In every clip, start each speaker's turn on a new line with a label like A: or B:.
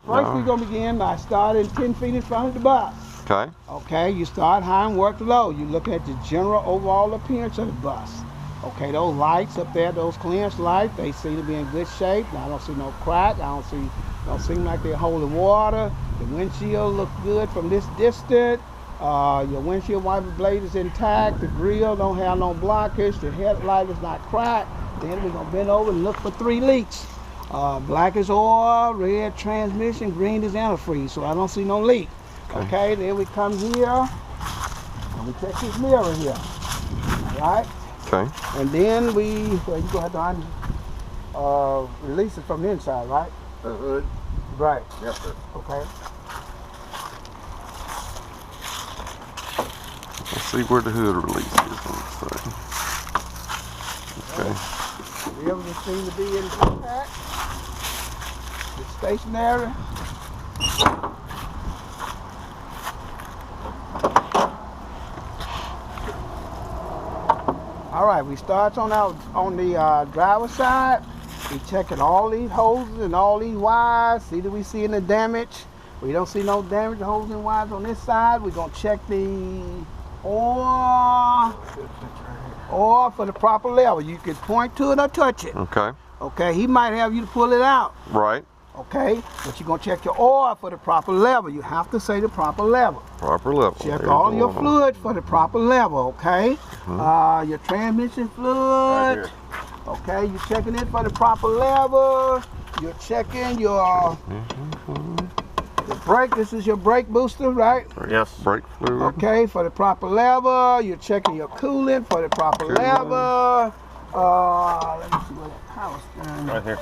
A: First, we're going to begin by starting 10 feet in front of the bus.
B: Okay.
A: Okay, you start high and work low. You look at the general overall appearance of the bus. Okay, those lights up there, those clearance lights, they seem to be in good shape. I don't see no crack. Don't seem like they're holding water. The windshield looks good from this distance. Your windshield wiper blade is intact. The grill don't have no blockage. The headlight is not cracked. Then we're going to bend over and look for 3 leaks. Black is oil, red transmission, green is antifreeze, so I don't see no leak. Okay, then we come here and we check this mirror here. All right?
B: Okay.
A: And then you're going to have to release it from the inside, right?
C: The hood?
A: Right.
C: Yes, sir.
A: Okay.
B: Let's see where the hood release is. Okay.
A: The wheels seem to be in contact. It's stationary. All right, we start on the driver's side. We checking all these hoses and all these wires. See that we see any damage. We don't see no damage to hoses and wires on this side. We're gonna check the oil for the proper level. You can point to it or touch it.
B: Okay.
A: Okay, he might have you to pull it out.
B: Right.
A: Okay, but you're gonna check your oil for the proper level. You have to say the proper level.
B: Proper level.
A: Check
B: There's
A: all your
B: one.
A: fluid for the proper level, okay? Your transmission fluid.
C: Right here.
A: Okay, you're checking it for the proper level. You're checking your the brake. This is your brake booster, right?
C: Yes.
B: Brake fluid.
A: Okay, for the proper level. You're checking your coolant for the proper level. Let me see where that power steering is.
C: Right here.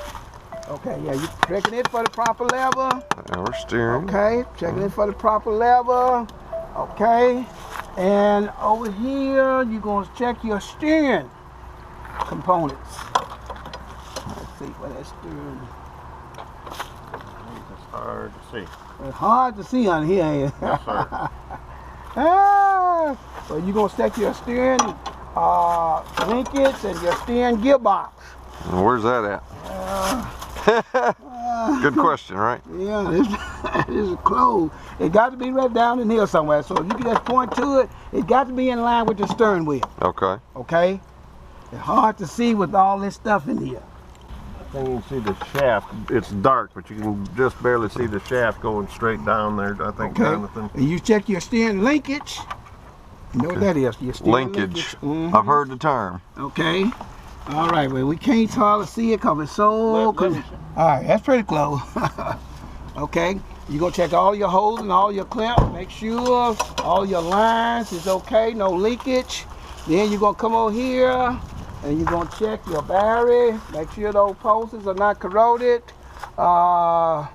A: Okay, yeah, you're checking it for the proper level.
B: Power steering.
A: Okay, checking it for the proper level. Okay, and over here you're going to check your steering components. Let's see what that steering.
C: It's hard to see.
A: It's hard to see on here, ain't it?
C: Yes, sir.
A: So you're going to check your steering linkage and your steering gearbox.
B: Where's that at? Good question, right?
A: Yeah, this is closed. It got to be right down in here somewhere. So if you can just point to it, it got to be in line with the steering wheel.
B: Okay.
A: Okay? It's hard to see with all this stuff in here.
C: I think you can see the shaft. It's dark, but you can just barely see the shaft going straight down there, I think,
A: Okay.
C: Jonathan.
A: And you check your steering linkage. You know what that is? Your steering
B: Linkage.
A: Mhm.
B: I've heard the term.
A: Okay. All right, well, we can't hardly see it because it's so... All right, that's pretty close. Okay, you're going to check all your holes and all your clamps. Make sure all your lines is okay, no leakage. Then you're going to come over here and you're going to check your battery. Make sure those posts are not corroded. You're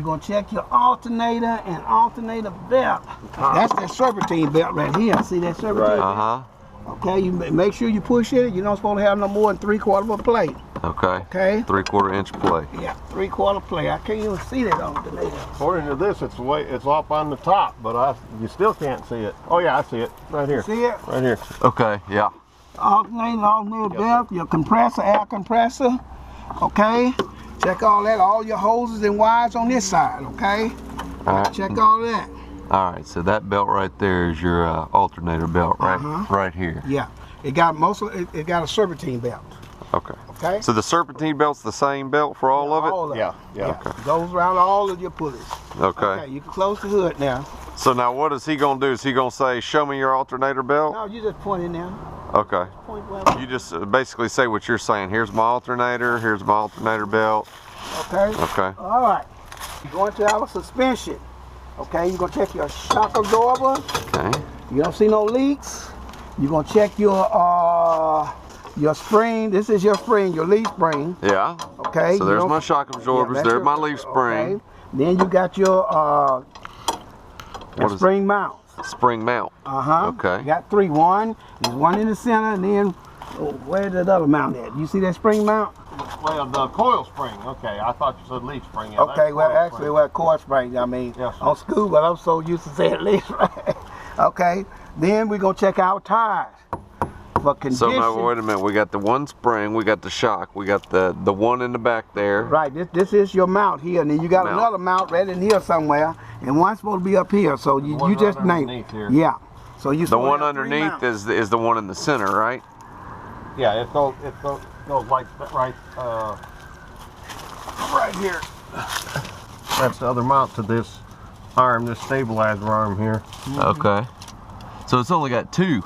A: going to check your alternator and alternator belt. That's that serpentine belt right here. See that serpentine belt?
B: Uh-huh.
A: Okay, you make sure you push it. You're not supposed to have no more than 3/4 of a plate.
B: Okay.
A: Okay?
B: 3/4 inch plate.
A: Yeah, 3/4 plate. I can't even see that alternator.
C: According to this, it's up on the top, but you still can't see it. Oh yeah, I see it right here.
A: See it?
C: Right here.
B: Okay, yeah.
A: Alternator belt, your compressor, air compressor. Okay? Check all that, all your hoses and wires on this side, okay?
B: All right.
A: Check all that.
B: All right, so that belt right there is your alternator belt, right? Right here.
A: Yeah. It got it got a serpentine belt.
B: Okay.
A: Okay?
B: So the serpentine belt's the same belt for all of it?
A: All of
C: Yeah,
A: it.
C: yeah.
B: Okay.
A: Goes around all of your pulleys.
B: Okay.
A: You can close the hood now.
B: So now what is he gonna do? Is he gonna say, show me your alternator belt?
A: No, you just point it now.
B: Okay.
A: Point where.
B: You just basically say what you're saying. Here's my alternator, here's my alternator belt.
A: Okay?
B: Okay.
A: All right. You're going to our suspension. Okay, you're going to check your shock absorber.
B: Okay.
A: You don't see no leaks. You're going to check your spring. This is your spring, your leaf spring.
B: Yeah.
A: Okay.
B: So there's my shock absorbers, there's my leaf spring.
A: Okay. Then you got your spring mount.
B: Spring mount.
A: Uh-huh.
B: Okay.
A: You got 3. There's one in the center, and then where's that other mount at? You see that spring mount?
C: Well, the coil spring. Okay, I thought you said leaf spring. Yeah,
A: Okay, well, actually, coil spring. I mean,
C: yes,
A: on school, but I'm so used to saying leaf spring. Okay, then we're going to check our tires for condition.
B: So now, wait a minute. We got the one spring, we got the shock, we got the one in the back there.
A: Right. This is your mount here, and then you got another mount right in here somewhere, and one's supposed to be up here. So you just named it. Yeah. So you.
B: The one underneath is the one in the center, right?
C: Yeah. It goes like right here. That's the other mount to this arm, this stabilizer arm here.
B: Okay. So it's only got two.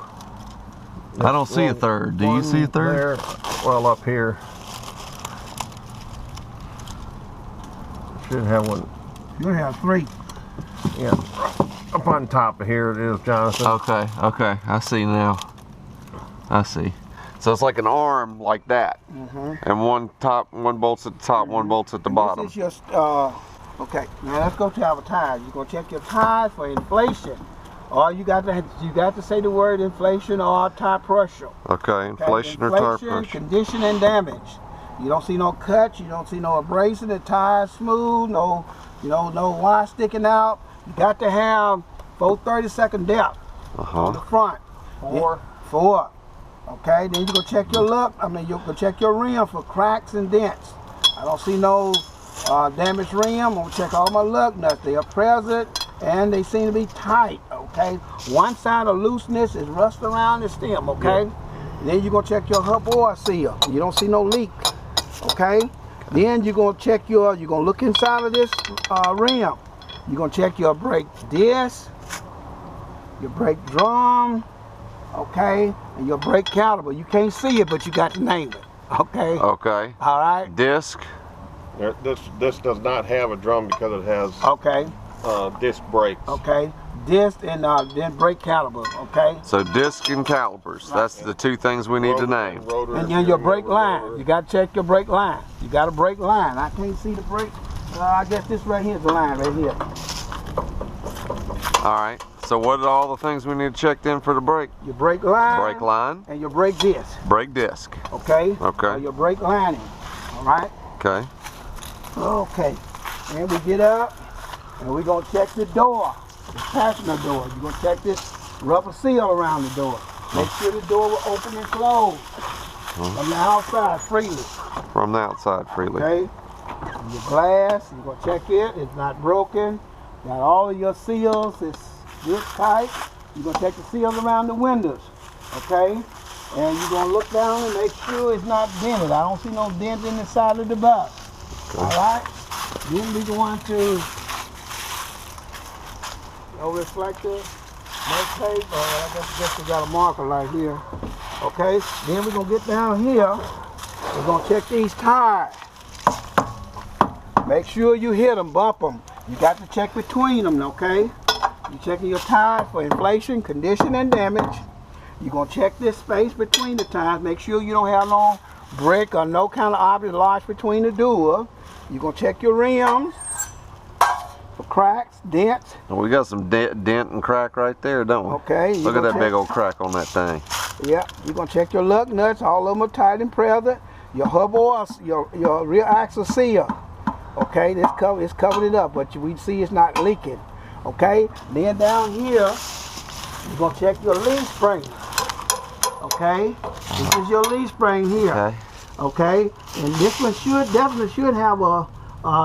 B: I don't see a third. Do you see a third?
C: There, well, up here. Should have one.
A: You have three.
C: Yeah. Up on top of here it is, Jonathan.
B: Okay. Okay. I see now. I see. So it's like an arm like that, and one bolts at the top, one bolts at the bottom.
A: This is just okay. Now let's go to our tires. You're gonna check your tires for inflation. Or you got to say the word inflation or tire pressure.
B: Okay, inflation or tire pressure.
A: Condition and damage. You don't see no cuts. You don't see no abrasion. The tire's smooth. No, no wire sticking out. You got to have 4/32 depth on the front. Four. Okay, then you go check your look. You go check your rim for cracks and dents. I don't see no damaged rim. I'm gonna check all my lug nuts. They are present and they seem to be tight. Okay, one side of looseness is rust around the stem. Okay, then you're gonna check your hub oil seal. You don't see no leak. Okay, then you're gonna check you're gonna look inside of this rim. You're gonna check your brake disc, your brake drum. Okay, and your brake caliper. You can't see it, but you got to name it. Okay.
B: Okay.
A: All right.
B: Disc.
C: This does not have a drum because it has disc brakes.
A: Okay. Disc and then brake caliper. Okay.
B: So disc and calipers. That's the two things we need to name.
A: And then your brake line. You got to check your brake line. You got a brake line. I can't see the brake. I guess this right here is the line right here.
B: All right. So what are all the things we need to check in for the brake?
A: Your brake line.
B: Brake line.
A: And your brake disc.
B: Brake disc.
A: Okay.
B: Okay.
A: Your brake lining. All right.
B: Okay.
A: Okay. And we get up and we're going to check the door. The passenger door. You're going to check this rubber seal around the door. Make sure the door will open and close from the outside freely.
B: From the outside freely.
A: Okay. And your glass, you're going to check it. It's not broken. Got all of your seals. It's good tight. You're going to check the seals around the windows. Okay. And you're going to look down and make sure it's not dented. I don't see no dent in the side of the bus. Okay. All right. Then we're going to no reflector, no tape. I guess we got a marker right here. Okay. Then we're going to get down here. We're going to check these tires. Make sure you hit them, bump them. You got to check between them, okay? You're checking your tires for inflation, condition, and damage. You're going to check this space between the tires. Make sure you don't have no brick or no kind of object lodged between the door. You're going to check your rims for cracks, dents.
B: We got some dent and crack right there, don't we?
A: Okay.
B: Look at that big old crack on that thing.
A: Yeah. You're going to check your lug nuts. All of them are tight and present. Your hub oil, your rear axle seal. Okay, it's covered it up, but we see it's not leaking. Okay, then down here, you're gonna check your leaf spring. Okay, this is your leaf spring here. Okay, and this one definitely should have a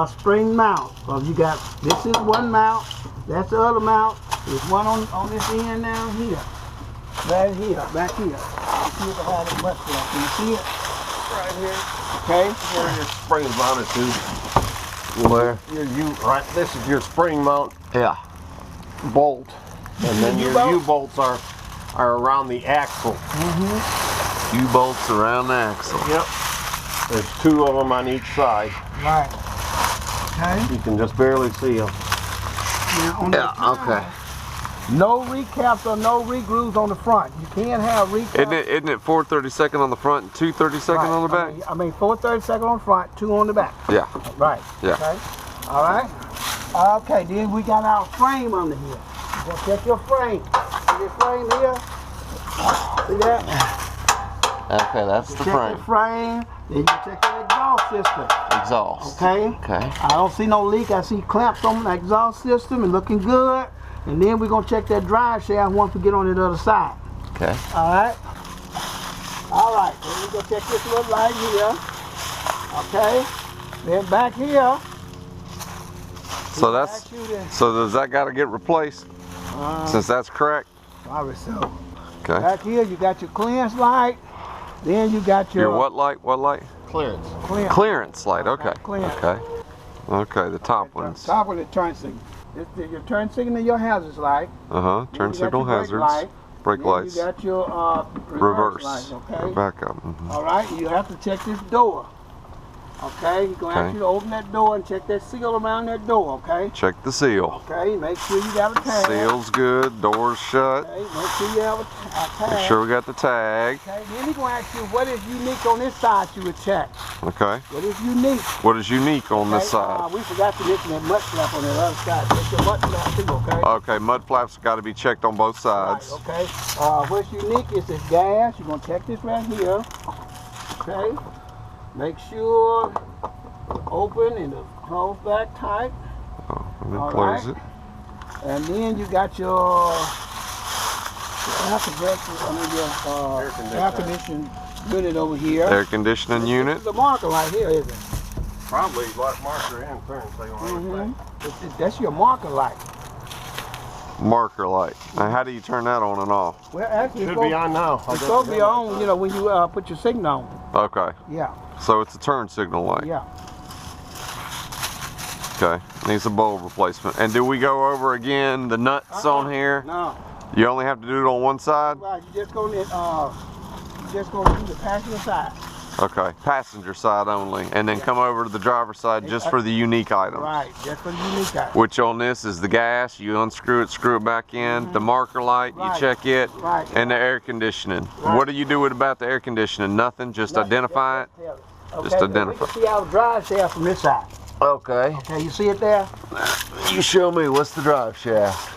A: spring mount. You got this is one mount, that's the other mount. There's one on this end down here, right here, back here. You see if I have it much left. Can you see it? Right here. Okay.
C: Where your spring's mounted to.
B: Where?
C: Right, this is your spring mount bolt, and then your U-bolts are around the axle.
B: U-bolts around the axle.
C: Yep. There's two of them on each side.
A: Right. Okay.
C: You can just barely see them.
B: Okay.
A: No recaps or no re-grooves on the front. You can't have recaps.
B: Isn't it 4/32 on the front and 2/32 on the back?
A: I mean 4/32 on the front, 2 on the back.
B: Yeah.
A: Right.
B: Yeah.
A: Okay. All right. Okay. Then we got our frame under here. You're gonna check your frame. See your frame here? See that?
B: Okay, that's the frame.
A: Check the frame. Then you check the exhaust system.
B: Exhaust.
A: Okay.
B: Okay.
A: I don't see no leak. I see clamps on the exhaust system and looking good. And then we're going to check that drive shaft once we get on the other side.
B: Okay.
A: All right. All right, then we go check this little light here. Okay, then back here.
B: So does that got to get replaced? Since that's correct?
A: Probably so.
B: Okay.
A: Back here you got your clearance light. Then you got your
B: what light? What light?
C: Clearance.
B: Clearance light. Okay.
A: Clearance.
B: Okay. Okay. The top ones.
A: Top of the turn signal. This is your turn signal and your hazards light.
B: Turn signal, hazards. Brake lights.
A: You got your reverse lights, okay?
B: Back up.
A: All right, you have to check this door. Okay, you're going to ask you to open that door and check that seal around that door, okay?
B: Check the seal.
A: Okay, make sure you got a tag.
B: Seal's good, door's shut.
A: Okay, make sure you have a tag.
B: Make sure we got the tag.
A: Okay, then he's going to ask you what is unique on this side you would check.
B: Okay.
A: What is unique?
B: What is unique on this side?
A: We forgot to mention that mud flap on the other side. Check your mud flap too, okay?
B: Okay, mud flaps got to be checked on both sides.
A: Right, okay. What's unique is this gas. You're going to check this right here. Okay. Make sure open and close back tight.
B: And then close it.
A: And then you got your air conditioning unit over here.
B: Air conditioning unit.
A: This is the marker right here, isn't it?
C: Probably light marker and clearance signal.
A: That's your marker light.
B: Marker light. Now, how do you turn that on and off?
A: Well, actually,
C: Should be on now.
A: It's supposed to be on, you know, when you put your signal on.
B: Okay.
A: Yeah.
B: So it's a turn signal light.
A: Yeah.
B: Okay. Needs a bulb replacement. And do we go over again the nuts on here?
A: No.
B: You only have to do it on one side?
A: Right. You just go to do the passenger side.
B: Okay. Passenger side only. And then come over to the driver's side just for the unique items.
A: Right. Just for the unique items.
B: Which on this is the gas. You unscrew it, screw it back in. The marker light, you check it.
A: Right.
B: And the air conditioning.
A: Right.
B: What do you do about the air conditioning? Nothing? Just identify it?
A: Okay,
B: Just identify.
A: You can see how the drive shaft from this side.
B: Okay.
A: Okay, you see it there?
B: You show me. What's the drive shaft?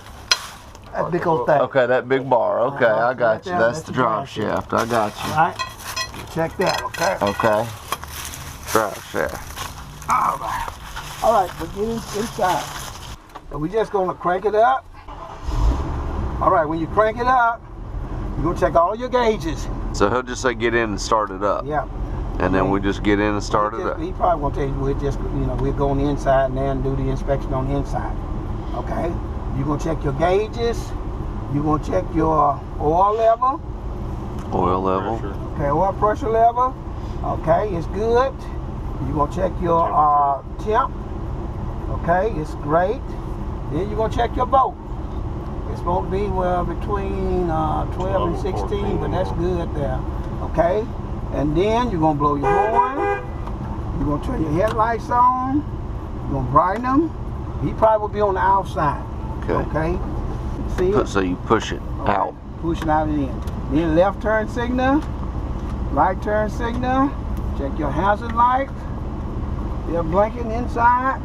A: That big old thing.
B: Okay, that big bar. Okay, I got you.
A: there,
B: That's the drive shaft. I got you.
A: Right? Check that, okay?
B: Okay. Drive shaft.
A: All right. All right, we're getting inside. So we're just going to crank it up. All right, when you crank it up, you're going to check all your gauges.
B: So he'll just say get in and start it up.
A: Yeah.
B: And then we just get in and start it up.
A: He probably won't tell you, we'll go on the inside and then do the inspection on the inside. Okay? You're going to check your gauges. You're going to check your oil level.
B: Oil level.
A: Okay, oil pressure level. Okay, it's good. You're going to check your temp. Okay, it's great. Then you're going to check your bolt. It's supposed to be between 12 and 16, but that's good there. Okay? And then you're going to blow your horn. You're going to turn your headlights on. You're going to brighten them. He probably will be on the outside. Okay? See it?
B: So you push it out.
A: Push it out and in. Then left turn signal. Right turn signal. Check your hazard light. They're blinking inside.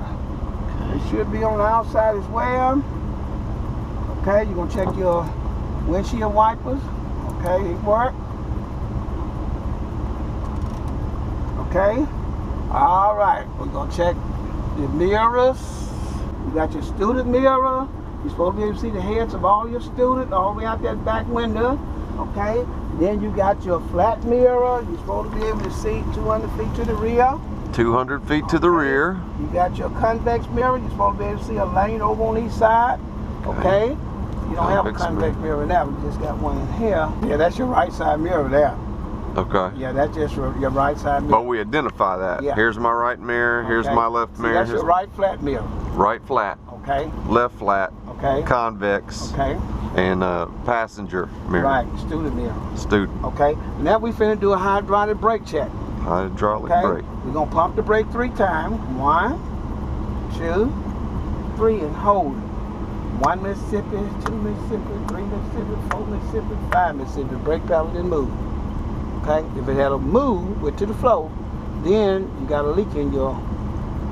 A: It should be on the outside as well. Okay, you're going to check your windshield wipers. Okay, it worked. Okay. All right, we're going to check the mirrors. You got your student mirror. You're supposed to be able to see the heads of all your students all the way out that back window. Okay. Then you got your flat mirror. You're supposed to be able to see 200 feet to the rear.
B: 200 feet to the rear.
A: You got your convex mirror. You're supposed to be able to see a lane over on each side. Okay. You don't have a convex mirror now. We just got one in here. Yeah, that's your right side mirror there.
B: Okay.
A: Yeah, that's just your right side mirror.
B: But we identify that.
A: Yeah.
B: Here's my right mirror. Here's my left mirror.
A: That's your right flat mirror.
B: Right flat.
A: Okay.
B: Left flat.
A: Okay.
B: Convex.
A: Okay.
B: And passenger mirror.
A: Right, student mirror.
B: Student.
A: Okay. Now we finna do a hydraulic brake check.
B: Hydraulic brake.
A: We're gonna pump the brake 3 times. 1, 2, 3, and hold it. 1 Mississippi, 2 Mississippi, 3 Mississippi, 4 Mississippi, 5 Mississippi. Brake pedal didn't move. Okay. If it had a move with to the flow, then you got a leak in your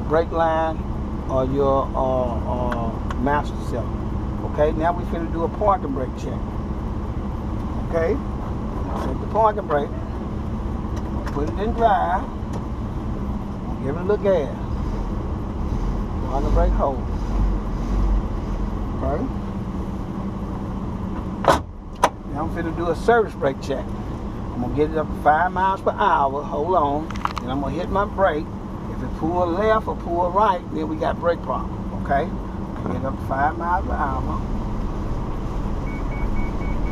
A: brake line or your master cylinder. Okay, now we're going to do a parking brake check. Okay, set the parking brake, put it in drive, give it a little gas, parking brake hold. Okay, now I'm going to do a service brake check. I'm gonna get it up to 5 miles per hour. Hold on. And I'm gonna hit my brake. If it pull left or pull right, then we got brake problem. Okay? Get it up to 5 miles per hour.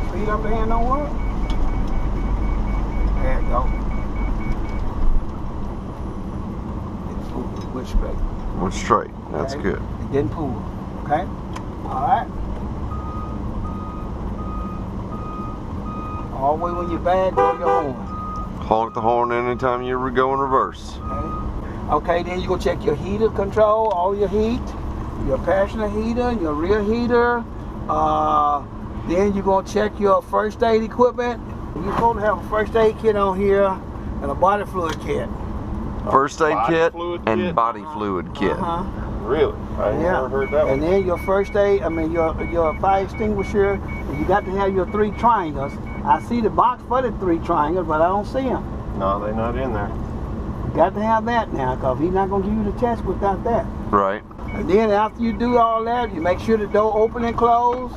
A: Speed up the hand don't work. There you go. It went straight.
B: Went straight. That's
A: Okay?
B: good.
A: It didn't pull. Okay? Alright. All the way when you're back, blow your horn.
B: Honk the horn anytime you go in reverse.
A: Okay, then you go check your heater control, all your heat, your passenger heater, your rear heater. Then you're gonna check your first aid equipment. You're supposed to have a first aid kit on here and a body fluid kit.
B: First aid kit and
C: kit?
B: body fluid kit.
C: Really? I never heard that one.
A: And then your first aid, your fire extinguisher. You got to have your 3 triangles. I see the box for the 3 triangles, but I don't see them.
C: No, they're not in there.
A: You got to have that now, because he's not going to give you the test without that.
B: Right.
A: And then after you do all that, you make sure the door open and close,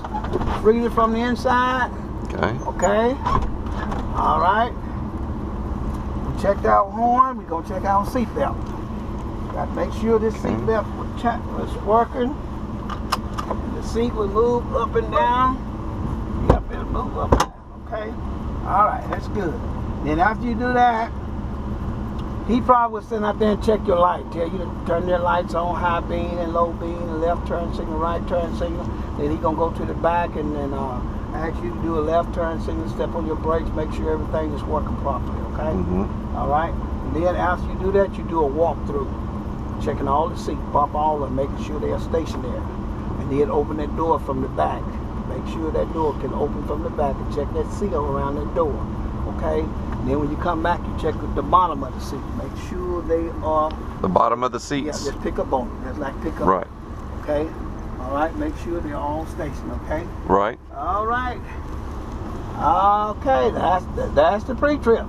A: freeze it from the inside.
B: Okay.
A: Okay. All right. We checked our horn. We're going to check our seatbelt. Got to make sure this seatbelt was working. The seat will move up and down. Yep, it'll move up and down. Okay. All right, that's good. Then after you do that, he probably will stand out there and check your light. Tell you to turn their lights on, high beam and low beam, left turn signal, right turn signal. Then he gonna go to the back and then ask you to do a left turn signal, step on your brakes, make sure everything is working properly, okay? All right? And then after you do that, you do a walkthrough, checking all the seats, bump all of them, making sure they are stationary. And then open that door from the back. Make sure that door can open from the back and check that seal around that door, okay? And then when you come back, you check with the bottom of the seat. Make sure they are...
B: The bottom of the
A: Yeah,
B: seats?
A: just pick up on it. Just like pick up.
B: Right.
A: Okay? All right, make sure they're all stationed, okay?
B: Right.
A: All right. Okay, that's the pre-trip.